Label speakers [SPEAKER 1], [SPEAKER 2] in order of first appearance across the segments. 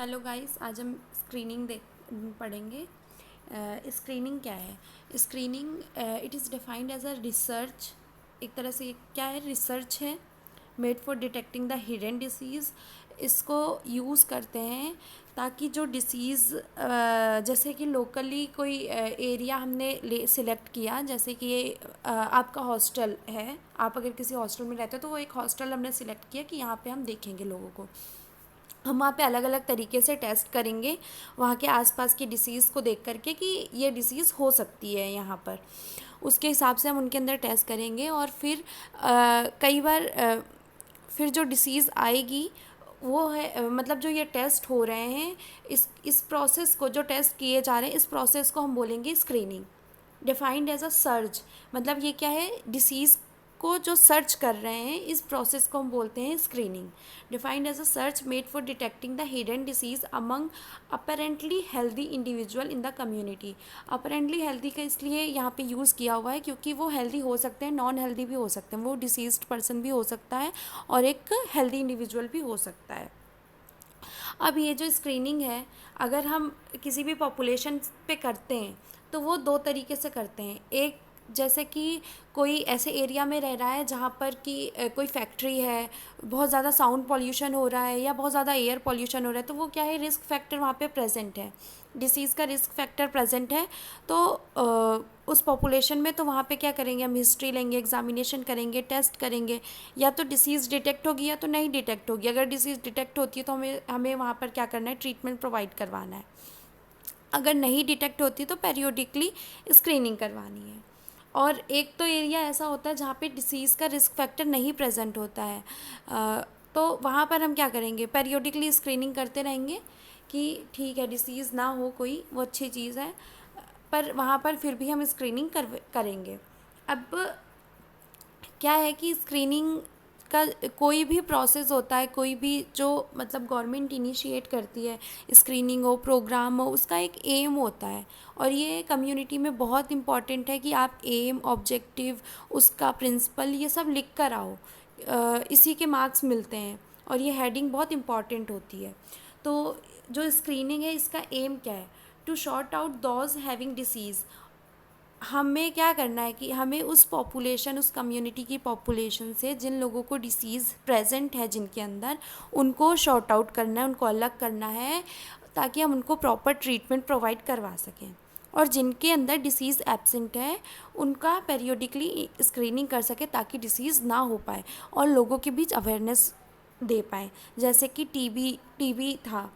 [SPEAKER 1] Hello guys, आज हम screening देख पढ़ेंगे। स्क्रीनिंग क्या है? Screening it is defined as a research. एक तरह से क्या है? रिसर्च है made for detecting the hidden disease. इसको यूज़ करते हैं ताकि जो डिसीज़ जैसे कि लोकली कोई एरिया हमने ले सिलेक्ट किया, जैसे कि ये आपका हॉस्टल है। आप अगर किसी हॉस्टल में रहते हो तो वो एक हॉस्टल हमने सिलेक्ट किया कि यहाँ पे हम देखेंगे लोगों को। हम वहाँ पे अलग अलग तरीके से टेस्ट करेंगे वहाँ के आसपास की डिसीज़ को देख करके कि ये डिसीज़ हो सकती है यहाँ पर। उसके हिसाब से हम उनके अंदर टेस्ट करेंगे और फिर कई बार फिर जो डिसीज़ आएगी वो है मतलब जो ये टेस्ट हो रहे हैं, इस प्रोसेस को, जो टेस्ट किए जा रहे हैं, इस प्रोसेस को हम बोलेंगे screening. Defined as a search, मतलब ये क्या है? डिसीज़ को जो सर्च कर रहे हैं, इस प्रोसेस को हम बोलते हैं screening. Defined as a search made for detecting the hidden disease among apparently healthy individual in the community. Apparently healthy का इसलिए यहाँ पे यूज़ किया हुआ है क्योंकि वो हेल्दी हो सकते हैं, नॉन हेल्दी भी हो सकते हैं। वो डिसीज्ड पर्सन भी हो सकता है और एक हेल्दी इंडिविजुअल भी हो सकता है। अब ये जो स्क्रीनिंग है, अगर हम किसी भी पॉपुलेशन पे करते हैं तो वो दो तरीके से करते हैं। एक, जैसे कि कोई ऐसे एरिया में रह रहा है जहाँ पर कि कोई फैक्ट्री है, बहुत ज़्यादा साउंड पॉल्यूशन हो रहा है या बहुत ज़्यादा एयर पॉल्यूशन हो रहा है, तो वो क्या है? रिस्क फैक्टर वहाँ पे प्रेजेंट है, डिसीज़ का रिस्क फैक्टर प्रेजेंट है। तो उस पॉपुलेशन में तो वहाँ पे क्या करेंगे? हम हिस्ट्री लेंगे, एग्जामिनेशन करेंगे, टेस्ट करेंगे। या तो डिसीज़ डिटेक्ट होगी या तो नहीं डिटेक्ट होगी। अगर डिसीज़ डिटेक्ट होती है तो हमें हमें वहाँ पर क्या करना है? ट्रीटमेंट प्रोवाइड करवाना है। अगर नहीं डिटेक्ट होती तो पेरियोडिकली स्क्रीनिंग करवानी है। और एक तो एरिया ऐसा होता है जहाँ पे डिसीज़ का रिस्क फैक्टर नहीं प्रेजेंट होता है, तो वहाँ पर हम क्या करेंगे? पेरियोडिकली स्क्रीनिंग करते रहेंगे कि ठीक है, डिसीज़ ना हो कोई, वो अच्छी चीज़ है, पर वहाँ पर फिर भी हम स्क्रीनिंग करेंगे। अब क्या है कि स्क्रीनिंग का कोई भी प्रोसेस होता है, कोई भी जो मतलब गवर्नमेंट इनिशिएट करती है, स्क्रीनिंग हो, प्रोग्राम हो, उसका एक एम होता है। और ये कम्युनिटी में बहुत इम्पॉर्टेंट है कि आप एम, ऑब्जेक्टिव, उसका प्रिंसिपल, ये सब लिख कर आओ। इसी के मार्क्स मिलते हैं और ये हेडिंग बहुत इम्पॉर्टेंट होती है। तो जो स्क्रीनिंग है, इसका एम क्या है? To sort out those having disease. हमें क्या करना है कि हमें उस पॉपुलेशन, उस कम्युनिटी की पॉपुलेशन से जिन लोगों को डिसीज़ प्रेजेंट है जिनके अंदर, उनको शॉर्ट आउट करना है, उनको अलग करना है ताकि हम उनको प्रॉपर ट्रीटमेंट प्रोवाइड करवा सकें। और जिनके अंदर डिसीज़ एब्सेंट है उनका पेरियोडिकली स्क्रीनिंग कर सके ताकि डिसीज़ ना हो पाए और लोगों के बीच अवेयरनेस दे पाएँ। जैसे कि टीबी था,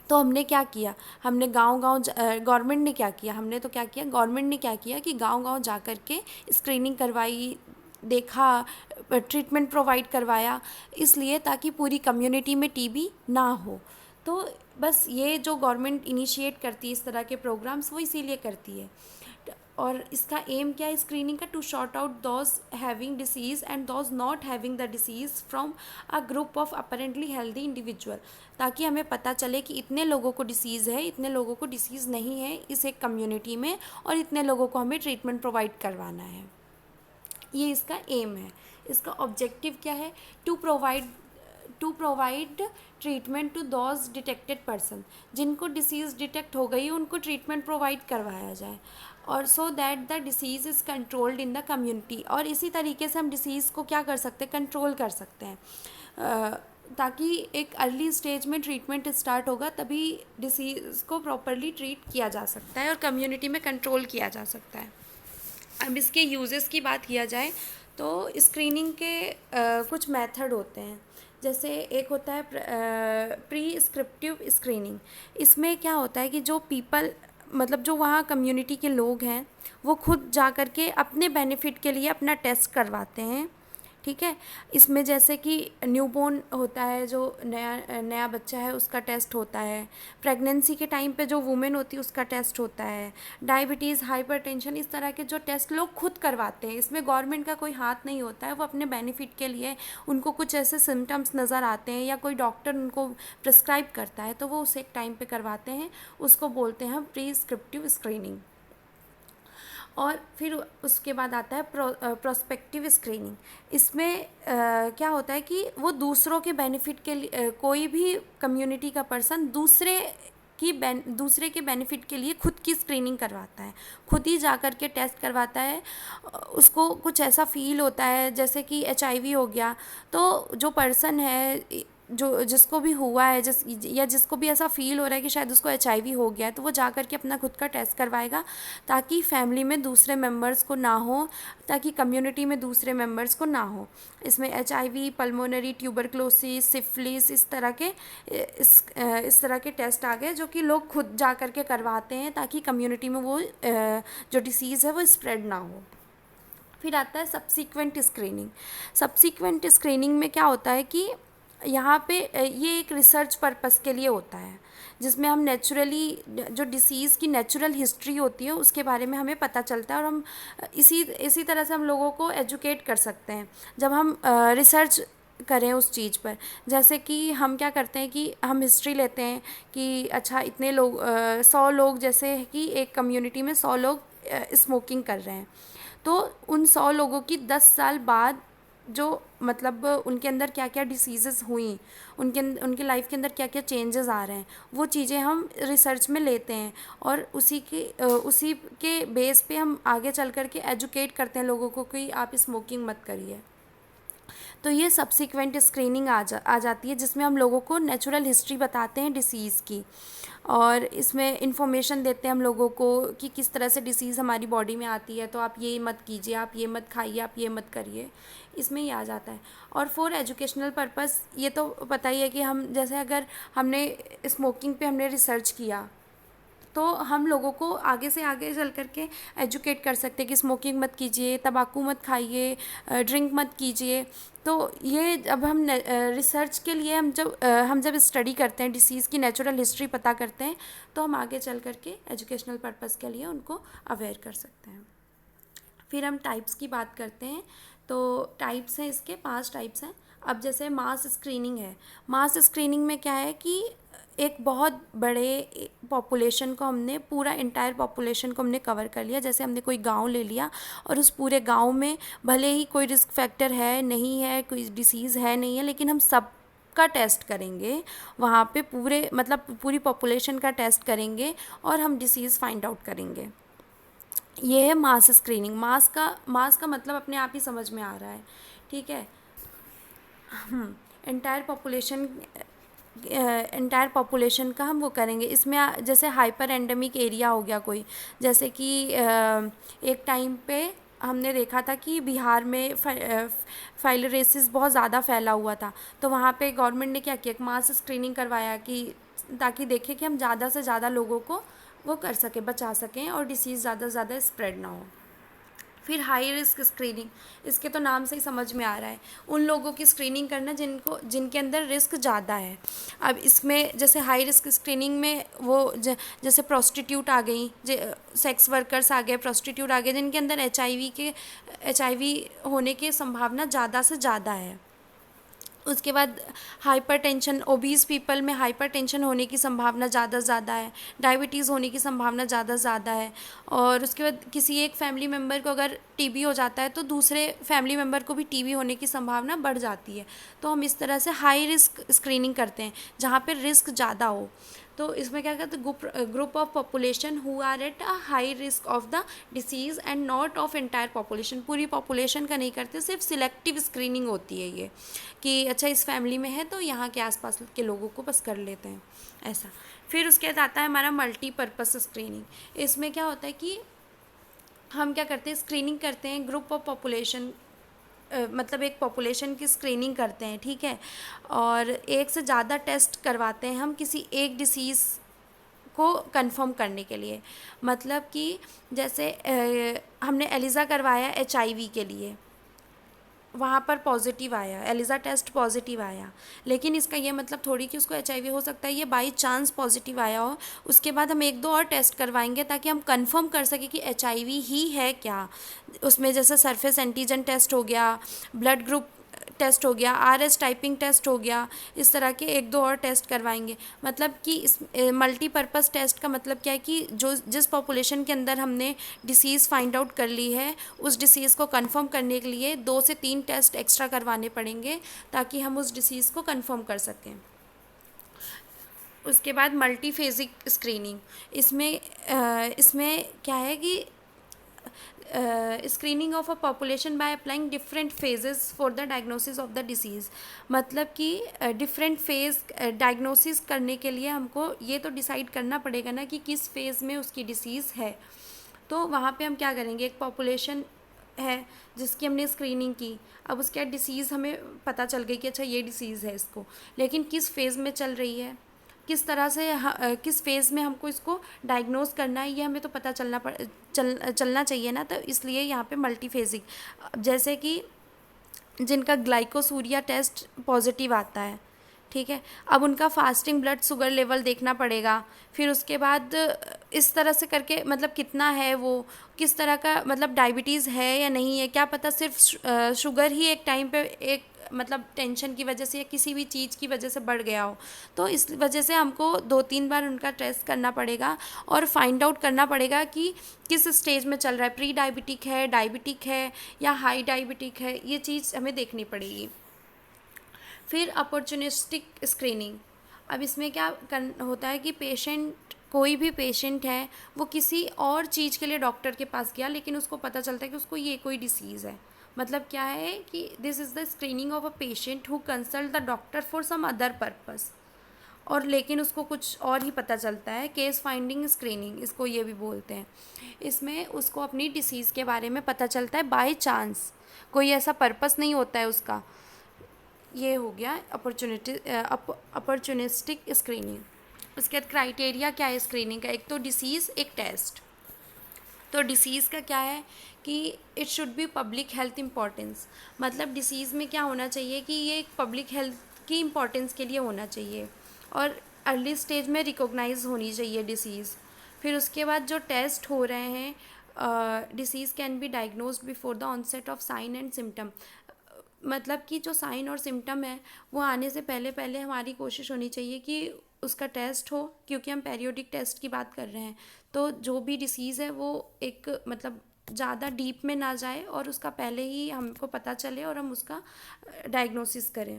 [SPEAKER 1] तो हमने क्या किया? हमने गांव-गांव गवर्नमेंट ने क्या किया? हमने तो क्या किया, गवर्नमेंट ने क्या किया कि गांव-गांव जा कर के स्क्रीनिंग करवाई, देखा, ट्रीटमेंट प्रोवाइड करवाया, इसलिए ताकि पूरी कम्युनिटी में टीबी ना हो। तो बस ये जो गवर्नमेंट इनिशिएट करती है इस तरह के प्रोग्राम्स, वो इसीलिए करती है। और इसका एम क्या है स्क्रीनिंग का? To sort out those having disease and those not having the disease from a group of apparently healthy individual. ताकि हमें पता चले कि इतने लोगों को डिसीज़ है, इतने लोगों को डिसीज़ नहीं है इस एक कम्युनिटी में, और इतने लोगों को हमें ट्रीटमेंट प्रोवाइड करवाना है। ये इसका एम है। इसका ऑब्जेक्टिव क्या है? To provide to provide treatment to those detected person. जिनको डिसीज़ डिटेक्ट हो गई उनको ट्रीटमेंट प्रोवाइड करवाया जाए, और so that the disease is controlled in the community. और इसी तरीके से हम डिसीज़ को क्या कर सकते हैं? कंट्रोल कर सकते हैं। ताकि एक अर्ली स्टेज में ट्रीटमेंट स्टार्ट होगा तभी डिसीज़ को प्रॉपरली ट्रीट किया जा सकता है और कम्युनिटी में कंट्रोल किया जा सकता है। अब इसके यूजेस की बात किया जाए तो स्क्रीनिंग के कुछ मेथड होते हैं। जैसे एक होता है प्रिस्क्रिप्टिव स्क्रीनिंग। इसमें क्या होता है कि जो पीपल, मतलब जो वहाँ कम्युनिटी के लोग हैं, वो खुद जा कर के अपने बेनिफिट के लिए अपना टेस्ट करवाते हैं। ठीक है। इसमें जैसे कि न्यूबॉर्न होता है, जो नया नया बच्चा है, उसका टेस्ट होता है। प्रेगनेंसी के टाइम पे जो वुमेन होती है उसका टेस्ट होता है। डायबिटीज़, हाइपरटेंशन, इस तरह के जो टेस्ट लोग खुद करवाते हैं, इसमें गवर्नमेंट का कोई हाथ नहीं होता है। वो अपने बेनिफिट के लिए, उनको कुछ ऐसे सिम्टम्स नज़र आते हैं या कोई डॉक्टर उनको प्रिस्क्राइब करता है तो वो उसे एक टाइम पे करवाते हैं। उसको बोलते हैं प्रिस्क्रिप्टिव स्क्रीनिंग। और फिर उसके बाद आता है प्रोस्पेक्टिव स्क्रीनिंग। इसमें क्या होता है कि वो दूसरों के बेनिफिट के लिए कोई भी कम्युनिटी का पर्सन दूसरे के बेनिफिट के लिए खुद की स्क्रीनिंग करवाता है, खुद ही जा कर के टेस्ट करवाता है। उसको कुछ ऐसा फील होता है जैसे कि HIV हो गया, तो जो पर्सन है, जो जिसको भी हुआ है, जिसको भी ऐसा फील हो रहा है कि शायद उसको HIV हो गया है, तो वो जा कर के अपना खुद का टेस्ट करवाएगा, ताकि फैमिली में दूसरे मेंबर्स को ना हो, ताकि कम्युनिटी में दूसरे मेंबर्स को ना हो। इसमें HIV, पल्मोनरी ट्यूबरक्लोसिस, सिफिलिस, इस तरह के टेस्ट आ गए जो कि लोग खुद जा कर के करवाते हैं, ताकि कम्युनिटी में वो जो डिसीज़ है वो स्प्रेड ना हो। फिर आता है सब्सीक्वेंट स्क्रीनिंग। सब्सीक्वेंट स्क्रीनिंग में क्या होता है कि यहाँ पे ये एक रिसर्च पर्पस के लिए होता है, जिसमें हम नेचुरली जो डिसीज़ की नेचुरल हिस्ट्री होती है उसके बारे में हमें पता चलता है, और हम इसी तरह से हम लोगों को एजुकेट कर सकते हैं जब हम रिसर्च करें उस चीज़ पर। जैसे कि हम क्या करते हैं कि हम हिस्ट्री लेते हैं कि अच्छा इतने लोग 100 लोग, जैसे कि एक कम्युनिटी में 100 लोग स्मोकिंग कर रहे हैं, तो उन 100 लोगों की 10 साल बाद जो मतलब उनके अंदर क्या क्या डिसीज़ेज़ हुई, उनके लाइफ के अंदर क्या क्या चेंजेस आ रहे हैं, वो चीज़ें हम रिसर्च में लेते हैं, और उसी के बेस पे हम आगे चल कर के एजुकेट करते हैं लोगों को कि आप स्मोकिंग मत करिए। तो ये सब्सीक्वेंट स्क्रीनिंग आ जाती है, जिसमें हम लोगों को नेचुरल हिस्ट्री बताते हैं डिसीज़ की, और इसमें इंफॉर्मेशन देते हैं हम लोगों को कि किस तरह से डिसीज़ हमारी बॉडी में आती है, तो आप ये मत कीजिए, आप ये मत खाइए, आप ये मत करिए, इसमें ही आ जाता है। और फॉर एजुकेशनल पर्पस, ये तो पता ही है कि हम जैसे अगर हमने स्मोकिंग पे हमने रिसर्च किया, तो हम लोगों को आगे से आगे चल कर के एजुकेट कर सकते हैं कि स्मोकिंग मत कीजिए, तंबाकू मत खाइए, ड्रिंक मत कीजिए। तो ये अब हम रिसर्च के लिए हम जब स्टडी करते हैं, डिसीज़ की नेचुरल हिस्ट्री पता करते हैं, तो हम आगे चल कर के एजुकेशनल पर्पस के लिए उनको अवेयर कर सकते हैं। फिर हम टाइप्स की बात करते हैं। तो टाइप्स हैं, इसके 5 टाइप्स हैं। अब जैसे मास स्क्रीनिंग है। मास स्क्रीनिंग में क्या है कि एक बहुत बड़े पॉपुलेशन को हमने, पूरा इंटायर पॉपुलेशन को हमने कवर कर लिया। जैसे हमने कोई गांव ले लिया, और उस पूरे गांव में भले ही कोई रिस्क फैक्टर है नहीं है, कोई डिसीज़ है नहीं है, लेकिन हम सब का टेस्ट करेंगे वहाँ पे, पूरी पॉपुलेशन का टेस्ट करेंगे, और हम डिसीज़ फाइंड आउट करेंगे। ये है मास स्क्रीनिंग। मास का मतलब अपने आप ही समझ में आ रहा है, ठीक है। इंटायर पॉपुलेशन का हम वो करेंगे। इसमें जैसे हाइपर एंडेमिक एरिया हो गया कोई, जैसे कि एक टाइम पे हमने देखा था कि बिहार में फाइलेरियोसिस बहुत ज़्यादा फैला हुआ था, तो वहाँ पे गवर्नमेंट ने क्या किया, मास स्क्रीनिंग करवाया कि ताकि देखें कि हम ज़्यादा से ज़्यादा लोगों को वो कर सकें, बचा सकें, और डिसीज़ ज़्यादा से ज़्यादा स्प्रेड ना हो। फिर हाई रिस्क स्क्रीनिंग, इसके तो नाम से ही समझ में आ रहा है, उन लोगों की स्क्रीनिंग करना जिनके अंदर रिस्क ज़्यादा है। अब इसमें जैसे हाई रिस्क स्क्रीनिंग में जैसे प्रोस्टिट्यूट आ गई, सेक्स वर्कर्स आ गए, प्रोस्टिट्यूट आ गए, जिनके अंदर HIV होने की संभावना ज़्यादा से ज़्यादा है। उसके बाद हाइपरटेंशन, ओबीज़ पीपल में हाइपरटेंशन होने की संभावना ज़्यादा से ज़्यादा है, डायबिटीज़ होने की संभावना ज़्यादा से ज़्यादा है। और उसके बाद किसी एक फैमिली मेम्बर को अगर टीबी हो जाता है, तो दूसरे फैमिली मेम्बर को भी टीबी होने की संभावना बढ़ जाती है। तो हम इस तरह से हाई रिस्क स्क्रीनिंग करते हैं, जहाँ पर रिस्क ज़्यादा हो। तो इसमें क्या कहते हैं, group of population who are at a high risk of the disease and not of entire population. पूरी पॉपुलेशन का नहीं करते, सिर्फ सिलेक्टिव स्क्रीनिंग होती है ये, कि अच्छा इस फैमिली में है तो यहाँ के आसपास के लोगों को बस कर लेते हैं, ऐसा। फिर उसके बाद आता है हमारा मल्टीपर्पस स्क्रीनिंग। इसमें क्या होता है कि हम क्या करते हैं, स्क्रीनिंग करते हैं ग्रुप ऑफ पॉपुलेशन, मतलब एक पॉपुलेशन की स्क्रीनिंग करते हैं, ठीक है, और एक से ज़्यादा टेस्ट करवाते हैं हम किसी एक डिसीज़ को कंफर्म करने के लिए। मतलब कि जैसे हमने एलिज़ा करवाया HIV के लिए, वहाँ पर पॉजिटिव आया, एलिज़ा टेस्ट पॉजिटिव आया, लेकिन इसका ये मतलब थोड़ी कि उसको HIV हो सकता है, ये बाई चांस पॉजिटिव आया हो। उसके बाद हम 1-2 और टेस्ट करवाएंगे ताकि हम कंफर्म कर सकें कि HIV ही है क्या। उसमें जैसे सरफेस एंटीजन टेस्ट हो गया, ब्लड ग्रुप टेस्ट हो गया, RS टाइपिंग टेस्ट हो गया, इस तरह के एक दो और टेस्ट करवाएंगे। मतलब कि इस मल्टीपर्पज़ टेस्ट का मतलब क्या है कि जो जिस पॉपुलेशन के अंदर हमने डिसीज़ फाइंड आउट कर ली है, उस डिसीज़ को कंफर्म करने के लिए 2 से 3 टेस्ट एक्स्ट्रा करवाने पड़ेंगे ताकि हम उस डिसीज़ को कंफर्म कर सकें। उसके बाद मल्टीफेजिक स्क्रीनिंग, इसमें क्या है कि screening of a population by applying different phases for the diagnosis of the disease. मतलब कि डिफरेंट फेज डायग्नोसिस करने के लिए हमको ये तो डिसाइड करना पड़ेगा ना कि किस फेज़ में उसकी डिसीज़ है। तो वहाँ पे हम क्या करेंगे, एक पॉपुलेशन है जिसकी हमने स्क्रीनिंग की, अब उसके बाद डिसीज़ हमें पता चल गई कि अच्छा ये डिसीज़ है इसको, लेकिन किस फेज़ में चल रही है, किस तरह से किस फेज़ में हमको इसको डायग्नोज करना है, ये हमें तो पता चलना चाहिए ना। तो इसलिए यहाँ पे मल्टीफेजिक, जैसे कि जिनका ग्लाइकोसूरिया टेस्ट पॉजिटिव आता है, ठीक है, अब उनका फास्टिंग ब्लड शुगर लेवल देखना पड़ेगा। फिर उसके बाद इस तरह से करके मतलब कितना है वो, किस तरह का मतलब डायबिटीज़ है या नहीं है, क्या पता सिर्फ शुगर ही एक टाइम पे एक मतलब टेंशन की वजह से या किसी भी चीज़ की वजह से बढ़ गया हो। तो इस वजह से हमको 2-3 बार उनका टेस्ट करना पड़ेगा और फाइंड आउट करना पड़ेगा कि किस स्टेज में चल रहा है, प्री डायबिटिक है, डायबिटिक है या हाई डायबिटिक है, ये चीज़ हमें देखनी पड़ेगी। फिर अपॉर्चुनिस्टिक स्क्रीनिंग, अब इसमें क्या होता है कि कोई भी पेशेंट है वो किसी और चीज़ के लिए डॉक्टर के पास गया, लेकिन उसको पता चलता है कि उसको ये कोई डिसीज़ है। मतलब क्या है कि this is the screening of a patient who consult the doctor for some other purpose, और लेकिन उसको कुछ और ही पता चलता है। केस फाइंडिंग स्क्रीनिंग इसको ये भी बोलते हैं। इसमें उसको अपनी डिसीज़ के बारे में पता चलता है बाय चांस, कोई ऐसा पर्पस नहीं होता है उसका। ये हो गया अपॉर्चुनिस्टिक स्क्रीनिंग। उसके बाद क्राइटेरिया क्या है स्क्रीनिंग का, एक तो डिसीज़, एक टेस्ट। तो डिसीज़ का क्या है कि it should be public health importance, मतलब डिसीज़ में क्या होना चाहिए कि ये एक पब्लिक हेल्थ की इम्पॉर्टेंस के लिए होना चाहिए और अर्ली स्टेज में रिकॉग्नाइज होनी चाहिए डिसीज़। फिर उसके बाद जो टेस्ट हो रहे हैं, disease can be diagnosed before the onset of sign and symptom, मतलब कि जो साइन और सिम्टम है वो आने से पहले पहले हमारी कोशिश होनी चाहिए कि उसका टेस्ट हो, क्योंकि हम पेरियोडिक टेस्ट की बात कर रहे हैं। तो जो भी डिसीज़ है वो एक मतलब ज़्यादा डीप में ना जाए और उसका पहले ही हमको पता चले और हम उसका डायग्नोसिस करें।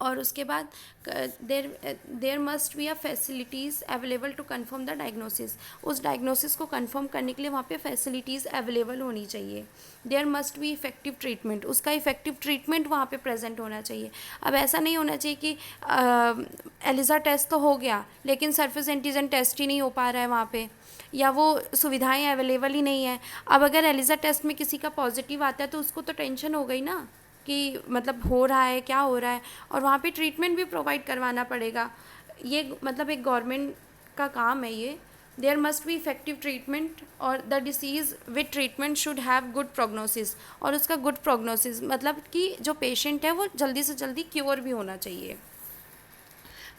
[SPEAKER 1] और उसके बाद there must be a facilities available to confirm the diagnosis, उस डायग्नोसिस को कंफर्म करने के लिए वहाँ पे फैसिलिटीज़ अवेलेबल होनी चाहिए। There must be effective treatment, उसका इफेक्टिव ट्रीटमेंट वहाँ पे प्रेजेंट होना चाहिए। अब ऐसा नहीं होना चाहिए कि एलिसा टेस्ट तो हो गया लेकिन सरफेस एंटीजन टेस्ट ही नहीं हो पा रहा है वहाँ पे, या वो सुविधाएं अवेलेबल ही नहीं है। अब अगर एलिसा टेस्ट में किसी का पॉजिटिव आता है तो उसको तो टेंशन हो गई ना कि मतलब हो रहा है, क्या हो रहा है, और वहाँ पे ट्रीटमेंट भी प्रोवाइड करवाना पड़ेगा। ये मतलब एक गवर्नमेंट का काम है ये। There must be effective treatment और the disease with treatment should have good prognosis, और उसका गुड प्रोग्नोसिस मतलब कि जो पेशेंट है वो जल्दी से जल्दी क्योर भी होना चाहिए।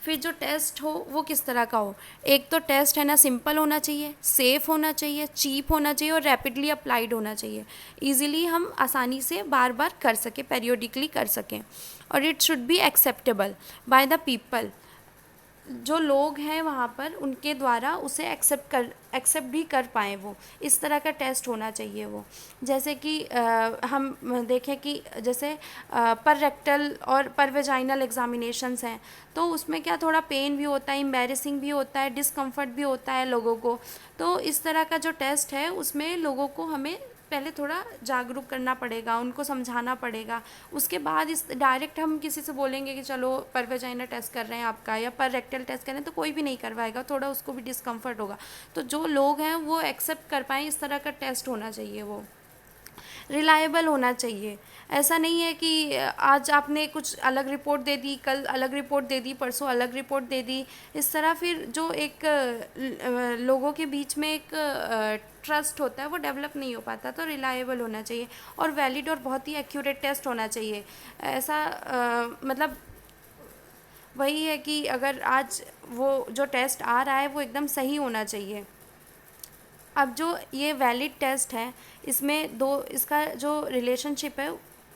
[SPEAKER 1] फिर जो टेस्ट हो वो किस तरह का हो, एक तो टेस्ट है ना सिंपल होना चाहिए, सेफ़ होना चाहिए, चीप होना चाहिए और रैपिडली अप्लाइड होना चाहिए, ईजिली हम आसानी से बार बार कर सकें, पेरियोडिकली कर सकें। और it should be acceptable by the people, जो लोग हैं वहाँ पर उनके द्वारा उसे एक्सेप्ट भी कर पाएँ, वो इस तरह का टेस्ट होना चाहिए वो। जैसे कि हम देखें कि जैसे पर रेक्टल और पर वेजाइनल एग्जामिनेशंस हैं, तो उसमें क्या थोड़ा पेन भी होता है, एम्बैरेसिंग भी होता है, डिस्कम्फर्ट भी होता है लोगों को। तो इस तरह का जो टेस्ट है उसमें लोगों को हमें पहले थोड़ा जागरूक करना पड़ेगा, उनको समझाना पड़ेगा। उसके बाद इस डायरेक्ट हम किसी से बोलेंगे कि चलो पर वेजाइना टेस्ट कर रहे हैं आपका या पर रेक्टल टेस्ट कर रहे हैं, तो कोई भी नहीं करवाएगा, थोड़ा उसको भी डिस्कम्फर्ट होगा। तो जो लोग हैं वो एक्सेप्ट कर पाएँ, इस तरह का टेस्ट होना चाहिए, वो रिलायबल होना चाहिए। ऐसा नहीं है कि आज आपने कुछ अलग रिपोर्ट दे दी, कल अलग रिपोर्ट दे दी, परसों अलग रिपोर्ट दे दी। इस तरह फिर जो एक लोगों के बीच में एक ट्रस्ट होता है वो डेवलप नहीं हो पाता। तो रिलायबल होना चाहिए और वैलिड और बहुत ही एक्यूरेट टेस्ट होना चाहिए। ऐसा मतलब वही है कि अगर आज वो जो टेस्ट आ रहा है वो एकदम सही होना चाहिए। अब जो ये वैलिड टेस्ट है इसमें इसका जो रिलेशनशिप है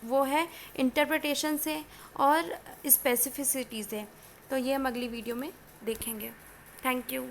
[SPEAKER 1] वो है इंटरप्रिटेशन से और स्पेसिफिसिटी से। तो ये हम अगली वीडियो में देखेंगे। Thank you.